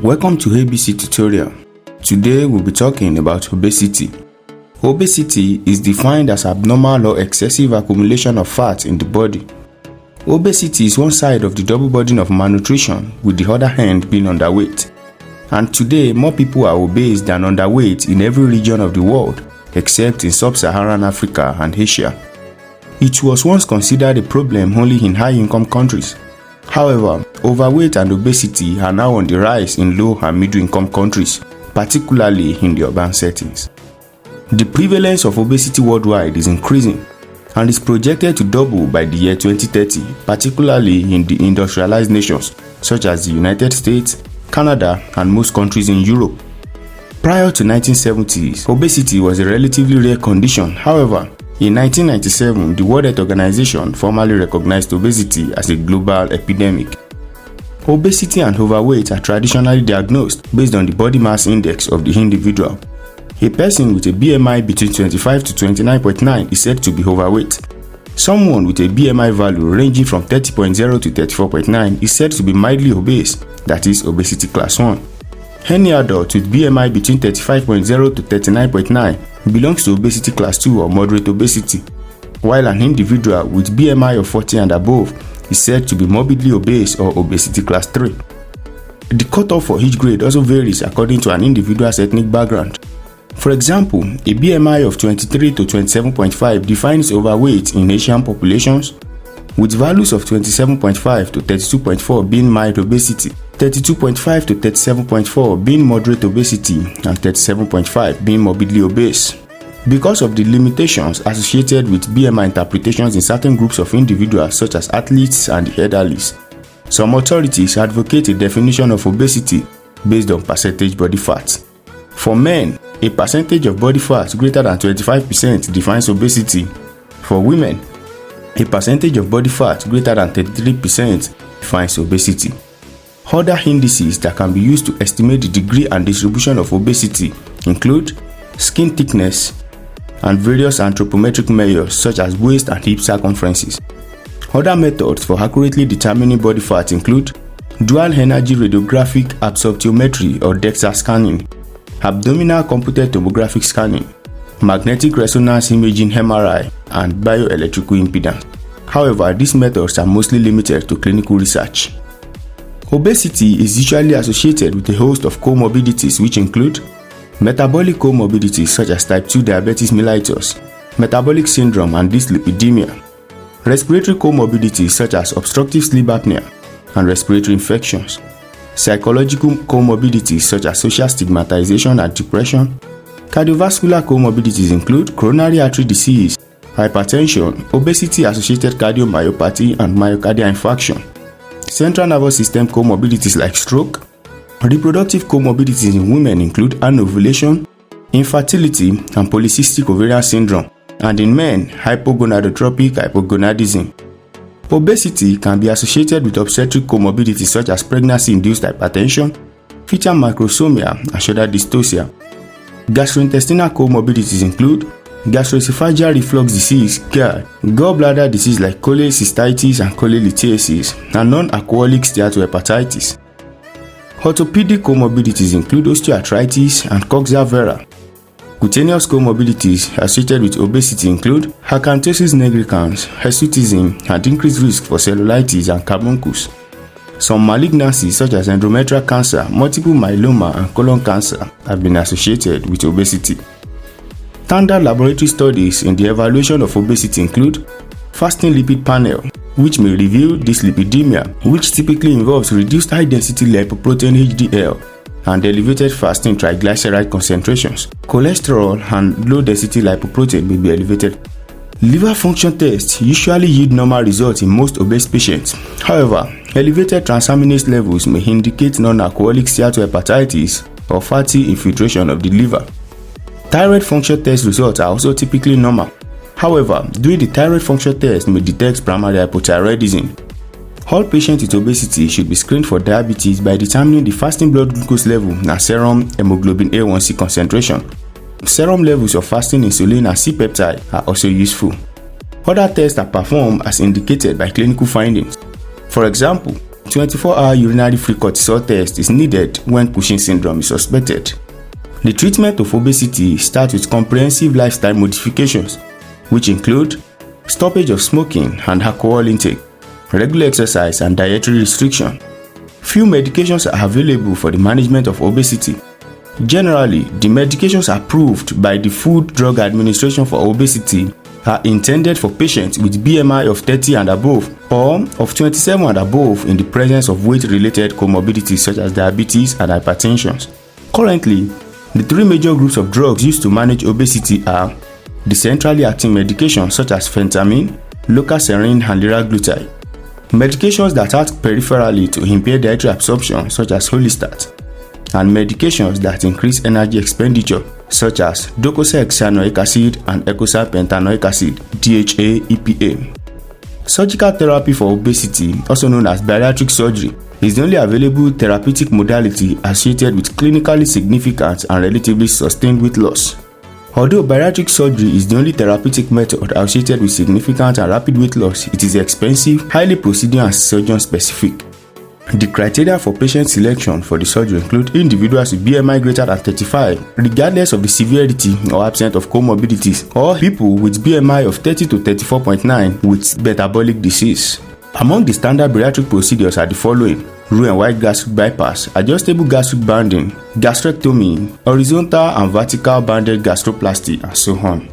Welcome to ABC tutorial. Today we'll be talking about obesity. Obesity is defined as abnormal or excessive accumulation of fat in the body. Obesity is one side of the double burden of malnutrition, with the other hand being underweight. And today, more people are obese than underweight in every region of the world, except in sub-Saharan Africa and Asia. It was once considered a problem only in high-income countries. However, overweight and obesity are now on the rise in low and middle-income countries, particularly in the urban settings. The prevalence of obesity worldwide is increasing and is projected to double by the year 2030, particularly in the industrialized nations such as the United States, Canada, and most countries in Europe. Prior to 1970s, obesity was a relatively rare condition. However, in 1997, the World Health Organization formally recognized obesity as a global epidemic. Obesity and overweight are traditionally diagnosed based on the body mass index of the individual. A person with a BMI between 25 to 29.9 is said to be overweight. Someone with a BMI value ranging from 30.0 to 34.9 is said to be mildly obese, that is obesity class 1. Any adult with BMI between 35.0 to 39.9 belongs to obesity class 2 or moderate obesity, while an individual with BMI of 40 and above is said to be morbidly obese or obesity class 3. The cutoff for each grade also varies according to an individual's ethnic background. For example, a BMI of 23 to 27.5 defines overweight in Asian populations, with values of 27.5 to 32.4 being mild obesity, 32.5 to 37.4 being moderate obesity, and 37.5 being morbidly obese. Because of the limitations associated with BMI interpretations in certain groups of individuals such as athletes and the elderly, some authorities advocate a definition of obesity based on percentage body fat. For men, a percentage of body fat greater than 25% defines obesity. For women, a percentage of body fat greater than 33% defines obesity. Other indices that can be used to estimate the degree and distribution of obesity include skin thickness and various anthropometric measures such as waist and hip circumferences. Other methods for accurately determining body fat include dual energy radiographic absorptiometry or DEXA scanning, abdominal computed tomographic scanning, magnetic resonance imaging MRI, and bioelectrical impedance. However, these methods are mostly limited to clinical research. Obesity is usually associated with a host of comorbidities which include metabolic comorbidities such as type 2 diabetes mellitus, metabolic syndrome and dyslipidemia, respiratory comorbidities such as obstructive sleep apnea and respiratory infections, psychological comorbidities such as social stigmatization and depression. Cardiovascular comorbidities include coronary artery disease, hypertension, obesity-associated cardiomyopathy, and myocardial infarction. Central nervous system comorbidities like stroke. Reproductive comorbidities in women include anovulation, infertility, and polycystic ovarian syndrome, and in men, hypogonadotropic hypogonadism. Obesity can be associated with obstetric comorbidities such as pregnancy-induced hypertension, fetal macrosomia, and shoulder dystocia. Gastrointestinal comorbidities include gastroesophageal reflux disease (GERD), gallbladder disease like cholecystitis and cholelithiasis, and non-alcoholic steatohepatitis. Orthopedic comorbidities include osteoarthritis and coxa vara. Cutaneous comorbidities associated with obesity include acanthosis nigricans, hirsutism, and increased risk for cellulitis and carbuncles. Some malignancies such as endometrial cancer, multiple myeloma, and colon cancer have been associated with obesity. Standard laboratory studies in the evaluation of obesity include fasting lipid panel, which may reveal dyslipidemia, which typically involves reduced high-density lipoprotein HDL and elevated fasting triglyceride concentrations. Cholesterol and low-density lipoprotein may be elevated. Liver function tests usually yield normal results in most obese patients. However, elevated transaminase levels may indicate non-alcoholic steatohepatitis or fatty infiltration of the liver. Thyroid function test results are also typically normal. However, doing the thyroid function test may detect primary hypothyroidism. All patients with obesity should be screened for diabetes by determining the fasting blood glucose level and serum hemoglobin A1C concentration. Serum levels of fasting insulin and C-peptide are also useful. Other tests are performed as indicated by clinical findings. For example, 24-hour urinary free cortisol test is needed when Cushing syndrome is suspected. The treatment of obesity starts with comprehensive lifestyle modifications, which include stoppage of smoking and alcohol intake, regular exercise and dietary restriction. Few medications are available for the management of obesity. Generally, the medications approved by the Food Drug Administration for obesity are intended for patients with BMI of 30 and above or of 27 and above in the presence of weight-related comorbidities such as diabetes and hypertension. Currently, the three major groups of drugs used to manage obesity are the centrally acting medications such as phentermine, leucoserine and liraglutide, medications that act peripherally to impair dietary absorption such as Holistat, and medications that increase energy expenditure such as docosahexaenoic acid and eicosapentaenoic acid (DHA, EPA). Surgical therapy for obesity, also known as bariatric surgery, is the only available therapeutic modality associated with clinically significant and relatively sustained weight loss. Although bariatric surgery is the only therapeutic method associated with significant and rapid weight loss, it is expensive, highly procedure and surgeon specific. The criteria for patient selection for the surgery include individuals with BMI greater than 35, regardless of the severity or absence of comorbidities, or people with BMI of 30 to 34.9 with metabolic disease. Among the standard bariatric procedures are the following: Roux-en-Y gastric bypass, adjustable gastric banding, gastrectomy, horizontal and vertical banded gastroplasty, and so on.